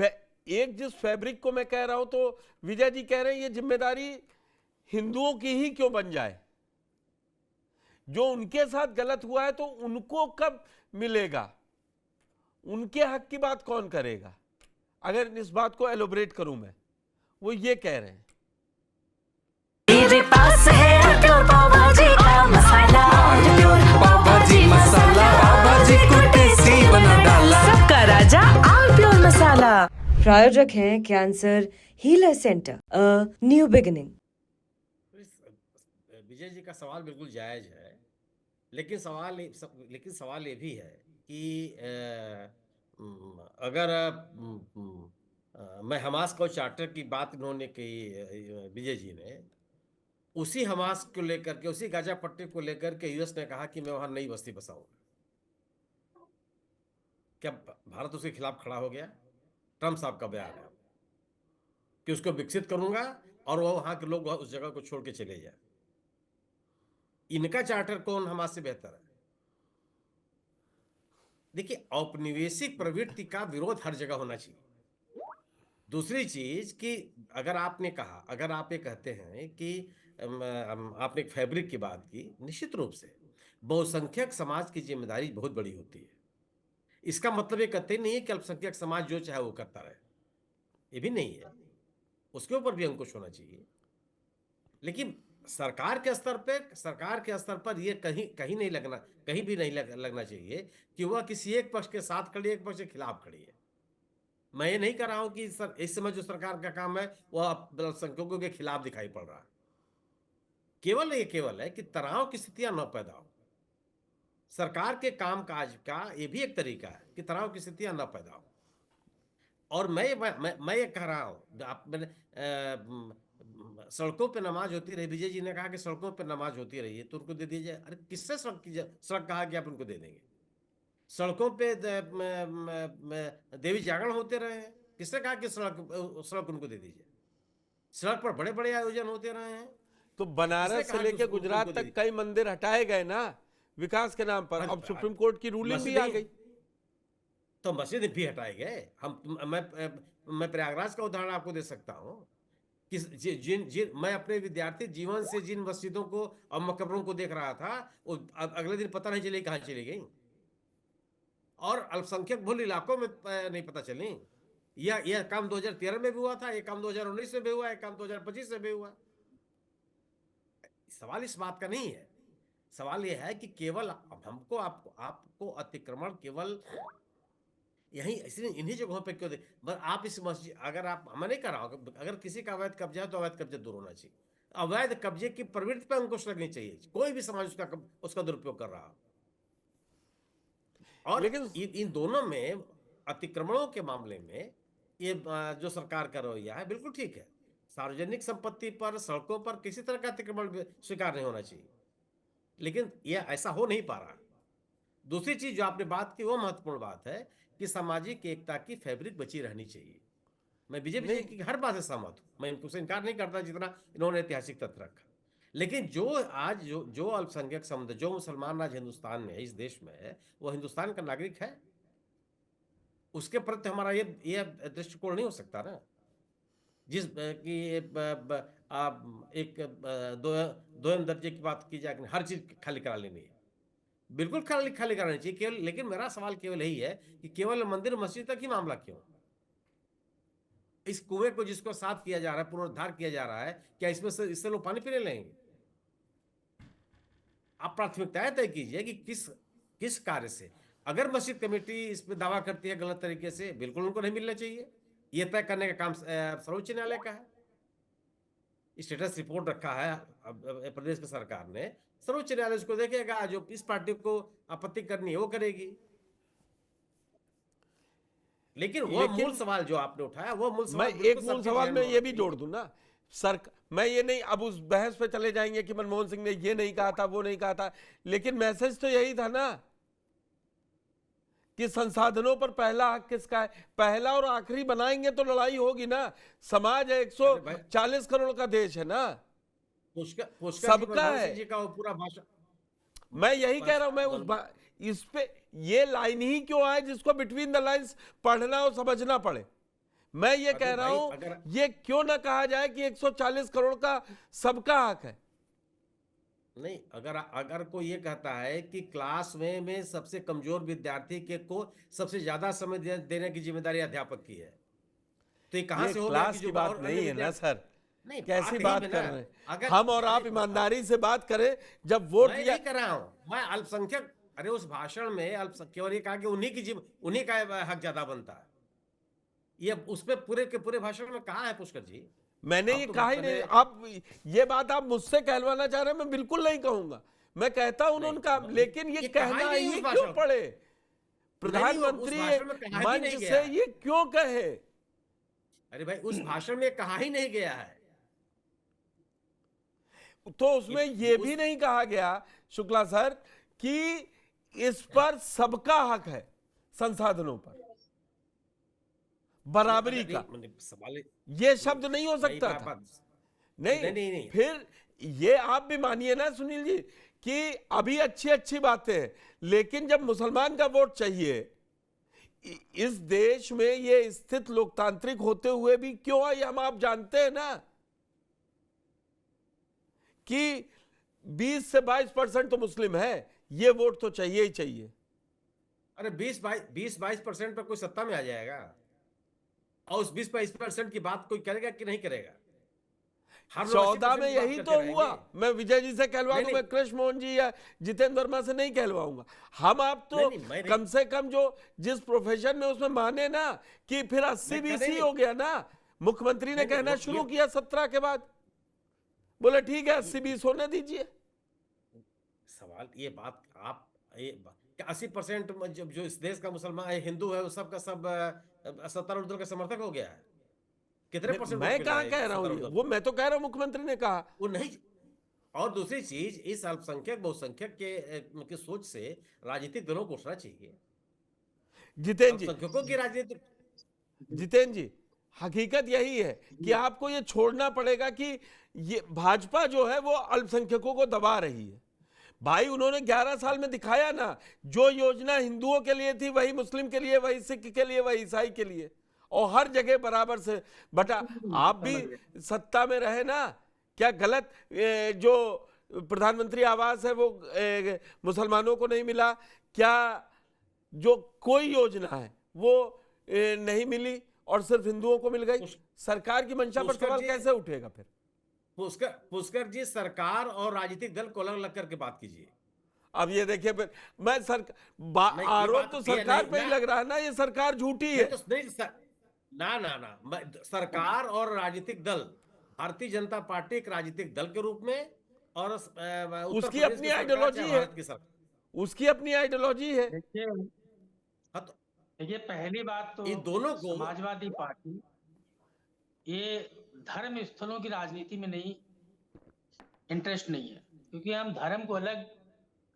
एक जिस फैब्रिक को मैं कह रहा हूं, तो विजय जी कह रहे हैं ये जिम्मेदारी हिंदुओं की ही क्यों बन जाए? जो उनके साथ गलत हुआ है तो उनको कब मिलेगा? उनके हक की बात कौन करेगा? अगर इस बात को एलोबरेट करूं मैं, वो ये कह रहे हैं मेरे पास है प्योर पाव भाजी का मसाला, प्योर पाव भाजी मसाला, पाव भाजी को टेस्टी बना डाला, सबका राजा आल प्योर मसाला। प्रायोजक हैं cancer healer centre, a new beginning. Vijay ji का सवाल बिल्कुल जायज है, लेकिन सवाल ये भी है कि अगर मैं हमास को चार्टर की बात इन्होंने की, विजय जी ने उसी हमास को लेकर के, उसी गाजा पट्टी को लेकर के यूएस ने कहा कि मैं वहां नई बस्ती बसाऊंगा। क्या भारत उसके खिलाफ खड़ा हो गया? ट्रंप साहब का बयान है कि उसको विकसित करूंगा और वो वहां के लोग उस जगह को छोड़ के चले जाए। इनका चार्टर कौन हमास से बेहतर है? देखिए, औपनिवेशिक प्रवृत्ति का विरोध हर जगह होना चाहिए। दूसरी चीज कि अगर आप ये कहते हैं कि आपने एक फैब्रिक की बात की, निश्चित रूप से बहुसंख्यक समाज की जिम्मेदारी बहुत बड़ी होती है। इसका मतलब ये कहते नहीं है कि अल्पसंख्यक समाज जो चाहे वो करता रहे, ये भी नहीं है, उसके ऊपर भी अंकुश होना चाहिए। लेकिन सरकार के स्तर पर ये कहीं भी नहीं लगना चाहिए कि वह किसी एक पक्ष के साथ खड़ी है, एक पक्ष के खिलाफ खड़ी है। मैं ये नहीं कर रहा हूं कि इस समय जो सरकार का काम है वह अल्पसंख्यकों के खिलाफ दिखाई पड़ रहा है। केवल है कि तनाव की स्थितियां न पैदा हो। सरकार के काम काज का ये भी एक तरीका है कि तनाव की स्थितियां न पैदा हो। और मैं ये कह रहा हूं, सड़कों पे नमाज होती रही, विजय जी ने कहा कि सड़कों पे नमाज होती रही है तो उनको दे दीजिए। अरे किससे सड़क कहा कि आप उनको दे देंगे? सड़कों पे देवी जागरण होते रहे हैं, किसने कहा कि सड़क उनको दे दीजिए? सड़क पर बड़े बड़े आयोजन होते रहे हैं। तो बनारस से लेकर गुजरात तक कई मंदिर हटाए गए ना विकास के नाम पर। अब सुप्रीम कोर्ट की रूलिंग भी आ गई तो मस्जिद भी हटाए गए। मैं प्रयागराज का उदाहरण आपको दे सकता हूं कि मैं अपने विद्यार्थी जीवन से जिन मस्जिदों को और मकबरों को देख रहा था, वो अगले दिन पता नहीं चली कहां चली गई, और अल्पसंख्यक बहुल इलाकों में नहीं पता चली। यह काम 2013 में भी हुआ था, यह काम 2019 में भी हुआ, यह काम 2025 में भी हुआ। सवाल इस बात का नहीं है। सवाल यह है कि केवल हमको आपको अतिक्रमण केवल यही इन्हीं जगहों पे क्यों दे? आप इस मस्जिद, अगर आप, मैं नहीं कर रहा हूं, अगर किसी का अवैध कब्जा है तो अवैध कब्जा दूर होना चाहिए। अवैध कब्जे की प्रवृत्ति पर अंकुश लगनी चाहिए। कोई भी समाज उसका दुरुपयोग कर रहा हो। और लेकिन इन दोनों में, अतिक्रमणों के मामले में ये जो सरकार का रवैया है बिल्कुल ठीक है। सार्वजनिक संपत्ति पर, सड़कों पर किसी तरह का अतिक्रमण स्वीकार नहीं होना चाहिए, लेकिन यह ऐसा हो नहीं पा रहा। दूसरी चीज जो आपने बात की वो महत्वपूर्ण बात है कि सामाजिक एकता की फैब्रिक बची रहनी चाहिए। मैं बीजेपी की हर बात से सहमत हूं, मैं इनको इनकार नहीं करता जितना इन्होंने ऐतिहासिक तथ्य रखा। लेकिन जो अल्पसंख्यक समुदाय, जो मुसलमान आज हिंदुस्तान में है, इस देश में है, वो हिंदुस्तान का नागरिक है। उसके प्रति हमारा ये दृष्टिकोण नहीं हो सकता ना, जिस कि एक दोयम दर्जे की बात की जाए, हर चीज खाली करा लेनी है। बिल्कुल खाली करानी चाहिए केवल। लेकिन मेरा सवाल केवल यही है कि केवल मंदिर मस्जिद तक ही मामला क्यों? इस कुएं को जिसको साफ किया जा रहा है, पुनरुद्धार किया जा रहा है, क्या इससे लोग पानी पीने लेंगे? आप प्राथमिकताएं तय कीजिए कि किस कार्य से। अगर मस्जिद कमेटी इस पर दावा करती है गलत तरीके से, बिल्कुल उनको नहीं मिलना चाहिए। यह तय करने का काम सर्वोच्च न्यायालय का है। स्टेटस रिपोर्ट रखा है प्रदेश की सरकार ने, सर्वोच्च न्यायालय उसको देखेगा। जो इस पार्टी को आपत्ति करनी है वो करेगी। लेकिन मूल सवाल जो आपने उठाया, वो मूल सवाल, मैं एक मूल सवाल में ये भी जोड़ दूं ना मैं ये नहीं, अब उस बहस पे चले जाएंगे कि मनमोहन सिंह ने ये नहीं कहा था, वो नहीं कहा था, लेकिन मैसेज तो यही था ना कि संसाधनों पर पहला हक किसका है? पहला और आखिरी बनाएंगे तो लड़ाई होगी ना। समाज 140 करोड़ का देश है ना, सबका है। जी का वो पूरा भाषण, मैं यही कह रहा हूं। मैं इस पे ये लाइन ही क्यों आए जिसको बिटवीन द लाइंस पढ़ना और समझना पड़े? मैं ये अरे कह रहा भाई, हूं, अगर ये क्यों ना कहा जाए कि 140 करोड़ का सबका हक है। नहीं, अगर अगर कोई ये कहता है कि क्लास में सबसे कमजोर विद्यार्थी के को सबसे ज्यादा समय देने की जिम्मेदारी अध्यापक की है, तो ये कहां ये से हो गया कि क्लास जो की बात और अन्य नहीं है ना विद्यार्थी। सर, नहीं, कैसी यही बात है कर ना। रहे हैं। अगर हम और आप अरे ईमानदारी से बात करें, जब वोट मैं दिया। नहीं कर रहा हूं, मैं अल्पसंख्यक, अरे उस भाषण में अल्पसंख्यक केवल ये कहा कि उन्हीं का हक ज्यादा बनता है। ये उस पे पूरे के पूरे भाषण में कहा है पुष्कर जी। मैंने अब ये तो कहा ही मैंने नहीं। आप ये बात आप मुझसे कहलवाना चाह रहे हैं, मैं बिल्कुल नहीं कहूंगा। मैं कहता हूं नहीं, उनका, लेकिन ये कहा ही कहना नहीं ये उस क्यों भाषण पड़े, नहीं, वो उस प्रधानमंत्री भाषण में कहा ही मंच नहीं गया से है। ये क्यों कहे। अरे भाई, उस भाषण में कहा ही नहीं गया है। तो उसमें ये भी नहीं कहा गया शुक्ला सर कि इस पर सबका हक है, संसाधनों पर बराबरी का। सवाल ये शब्द नहीं हो नहीं सकता था। नहीं, नहीं। फिर ये आप भी मानिए ना सुनील जी कि अभी अच्छी अच्छी बातें हैं, लेकिन जब मुसलमान का वोट चाहिए, इस देश में ये स्थित लोकतांत्रिक होते हुए भी क्यों आई, हम आप जानते हैं ना कि 20 से 22% तो मुस्लिम है, ये वोट तो चाहिए ही चाहिए। अरे 20-22% पर कोई सत्ता में आ जाएगा, और उस 20-22% की बात कोई करेगा कि नहीं करेगा? हर लोग 14 80% में की बात यही करते तो रहेंगे। हुआ। मैं विजय जी से कहलवा नहीं, दूं, मैं कृष्ण मोहन जी या जितेंद्र वर्मा से नहीं कहलवाऊंगा। हम आप तो नहीं, मैं नहीं। कम से कम जो जिस प्रोफेशन में उसमें माने ना कि फिर 80-20 ही हो गया ना। मुख्यमंत्री ने कहना शुरू किया 17 के बाद, बोले ठीक है 80-20 होने दीजिए। सवाल ये बात आप ये 80% जो इस देश का मुसलमान हिंदू है, वो सब का सब सत्तारूढ़ दल का समर्थक हो गया है। कितने परसेंट वोट मैं मिल कहां रहा है कह रहा हूं सत्तारूढ़ ये, दल वो को? मैं तो कह रहा हूं मुख्यमंत्री ने कहा। वो नहीं। और दूसरी चीज, इस अल्पसंख्यक बहुसंख्यक के सोच से राजनीतिक दलों को उठना चाहिए। जितेंद्र जी, अल्पसंख्यकों की राजनीति। जितेंद्र जी, हकीकत यही है कि आपको ये छोड़ना पड़ेगा कि ये भाजपा जो है वो अल्पसंख्यकों को दबा रही है। भाई उन्होंने 11 साल में दिखाया ना, जो योजना हिंदुओं के लिए थी वही मुस्लिम के लिए, वही सिख के लिए, वही ईसाई के लिए, और हर जगह बराबर से बटा। आप भी सत्ता में रहे ना, क्या गलत जो प्रधानमंत्री आवास है वो मुसलमानों को नहीं मिला क्या? जो कोई योजना है वो नहीं मिली और सिर्फ हिंदुओं को मिल गई। सरकार की मंशा पर सवाल कैसे उठेगा फिर? पुष्कर जी, सरकार और राजनीतिक दल को अलग अलग करके बात कीजिए। अब ये देखिए, फिर मैं आरोप तो सरकार पे ही लग रहा है ना, ये सरकार झूठी है। सरकार और राजनीतिक दल, भारतीय जनता पार्टी एक राजनीतिक दल के रूप में, और उसकी अपनी आइडियोलॉजी है, उसकी अपनी आइडियोलॉजी है। देखिए, पहली बात तो इन दोनों को समाजवादी पार्टी ये धर्म स्थलों की राजनीति में नहीं इंटरेस्ट नहीं है, क्योंकि हम धर्म को अलग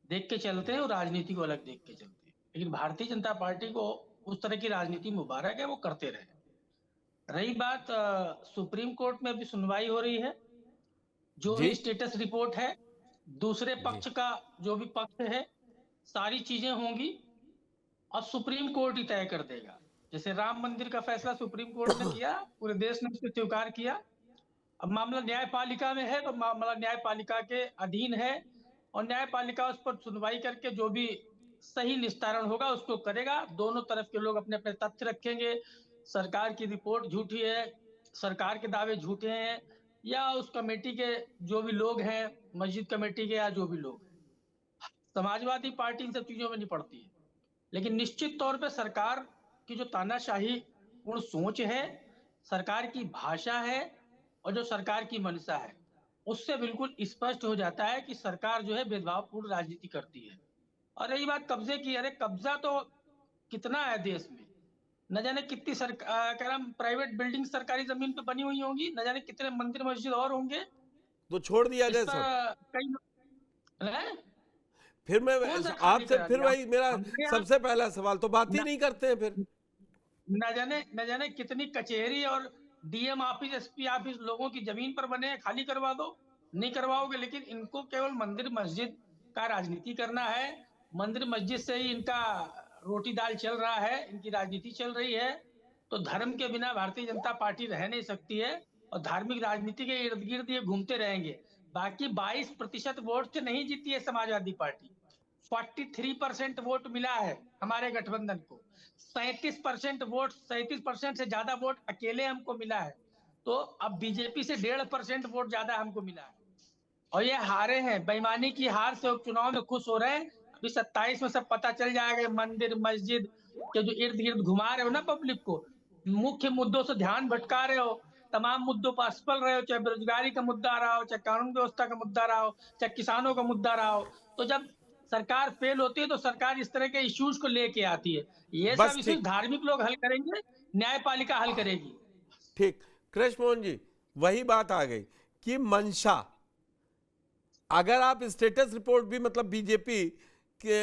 देख के चलते हैं और राजनीति को अलग देख के चलते हैं। लेकिन भारतीय जनता पार्टी को उस तरह की राजनीति मुबारक है, वो करते रहे। रही बात सुप्रीम कोर्ट में अभी सुनवाई हो रही है, जो भी स्टेटस रिपोर्ट है, दूसरे पक्ष का जो भी पक्ष है, सारी चीजें होंगी और सुप्रीम कोर्ट ही तय कर देगा। जैसे राम मंदिर का फैसला सुप्रीम कोर्ट ने किया, पूरे देश ने उसको स्वीकार किया। अब मामला न्यायपालिका में है, तो मामला न्यायपालिका के अधीन है, और न्यायपालिका उस पर सुनवाई करके जो भी सही निस्तारण होगा उसको करेगा। दोनों तरफ के लोग अपने अपने तथ्य रखेंगे, सरकार की रिपोर्ट झूठी है, सरकार के दावे झूठे हैं, या उस कमेटी के जो भी लोग हैं, मस्जिद कमेटी के या जो भी लोग हैं। समाजवादी पार्टी इन सब चीजों में नहीं पड़ती है, लेकिन निश्चित तौर पे सरकार की जो तानाशाही पूर्ण सोच है, सरकार की भाषा है, और जो सरकार की मंशा है, उससे बिल्कुल स्पष्ट हो जाता है कि सरकार जो है भेदभावपूर्ण राजनीति करती है। और रही बात कब्जे की, अरे कब्जा तो कितना है देश में, न जाने कितनी प्राइवेट बिल्डिंग सरकारी जमीन पे बनी हुई होंगी, न जाने कितने मंदिर मस्जिद और होंगे, तो छोड़ दिया जाए सब। कई फिर मैं आपसे फिर वही मेरा सबसे पहला सवाल, तो बात ही नहीं करते हैं फिर। न जाने कितनी कचहरी और डीएम ऑफिस, एसपी ऑफिस लोगों की जमीन पर बने हैं, खाली करवा दो, नहीं करवाओगे। लेकिन इनको केवल मंदिर मस्जिद का राजनीति करना है, मंदिर मस्जिद से ही इनका रोटी दाल चल रहा है, इनकी राजनीति चल रही है। तो धर्म के बिना भारतीय जनता पार्टी रह नहीं सकती है और धार्मिक राजनीति के इर्द गिर्द ये घूमते रहेंगे। बाकी 22% वोट से नहीं जीती है समाजवादी पार्टी, 43% वोट मिला है हमारे गठबंधन को, 37% से ज्यादा वोट अकेले हमको मिला है। तो अब बीजेपी से 1.5% वोट ज्यादा हमको मिला है और ये हारे हैं, बेईमानी की हार से उपचुनाव में खुश हो रहे हैं। अभी 27 में सब पता चल जाएगा। मंदिर मस्जिद के जो इर्द गिर्द घुमा रहे हो ना पब्लिक को, मुख्य मुद्दों से ध्यान भटका रहे हो, तमाम मुद्दों पर असफल रहे हो, चाहे बेरोजगारी का मुद्दा रहा हो, चाहे कानून व्यवस्था का मुद्दा रहा हो, चाहे किसानों का मुद्दा रहा हो। तो जब सरकार फेल होती है तो सरकार इस तरह के इश्यूज को लेके आती है। ये बस सब इश्यूज ठीक। धार्मिक लोग हल करेंगे, न्यायपालिका हल करेगी। ठीक, कृष्ण मोहन जी, वही बात आ गई कि मंशा, अगर आप स्टेटस रिपोर्ट भी, मतलब बीजेपी के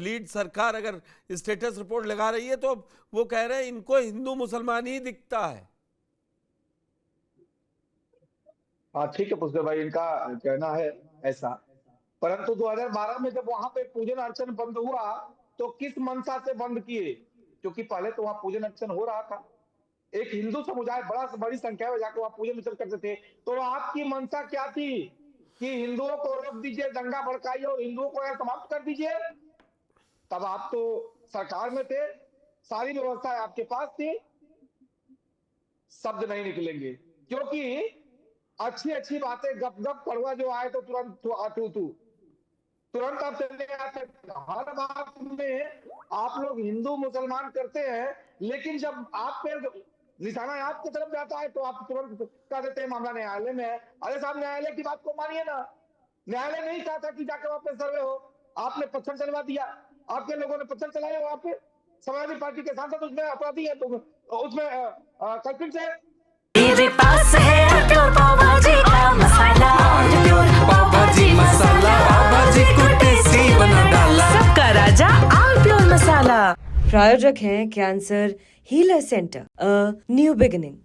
लीड सरकार अगर स्टेटस रिपोर्ट लगा रही है तो वो कह रहे हैं इनको हिंदू मुसलमान ही दिखता है। हाँ ठीक है पुष्कर भाई, इनका कहना है ऐसा। परंतु 2012 में जब वहां पे पूजन अर्चन बंद हुआ तो किस मंशा से बंद किए? क्योंकि पहले तो वहां पूजन अर्चन हो रहा था, एक हिंदू समुदाय बड़ी संख्या में जाकर वहां पूजन अर्चन करते थे। तो आपकी मंशा क्या थी कि हिंदुओं को रोक दीजिए, दंगा भड़काइए और हिंदुओं को समाप्त कर दीजिए? तब आप तो सरकार में थे, सारी व्यवस्था आपके पास थी, शब्द नहीं निकलेंगे। क्योंकि अच्छी अच्छी बातें गप गप कड़वा जो आए तो तुरंत आप चले आते। हर बात में आप लोग हिंदू मुसलमान करते हैं, लेकिन जब आप पे निशाना आपकी तरफ जाता है तो आप तुरंत कह देते हैं मामला न्यायालय में है। अरे साहब, न्यायालय की बात को मानिए ना। न्यायालय नहीं कहा था कि जाकर वहां पे सर्वे हो, आपने पत्थर चलवा दिया, आपके लोगों ने पत्थर चलाए वहां पे। समाजवादी पार्टी के सांसद उसमें अपराधी है, तो उसमें कल्पित है। मेरे पास है प्योर पाव भाजी का मसाला, प्योर पाव भाजी मसाला, पाव भाजी को टेस्टी बना डाला, सबका राजा ऑल प्योर मसाला। प्रायोजक हैं cancer healer centre, a new beginning.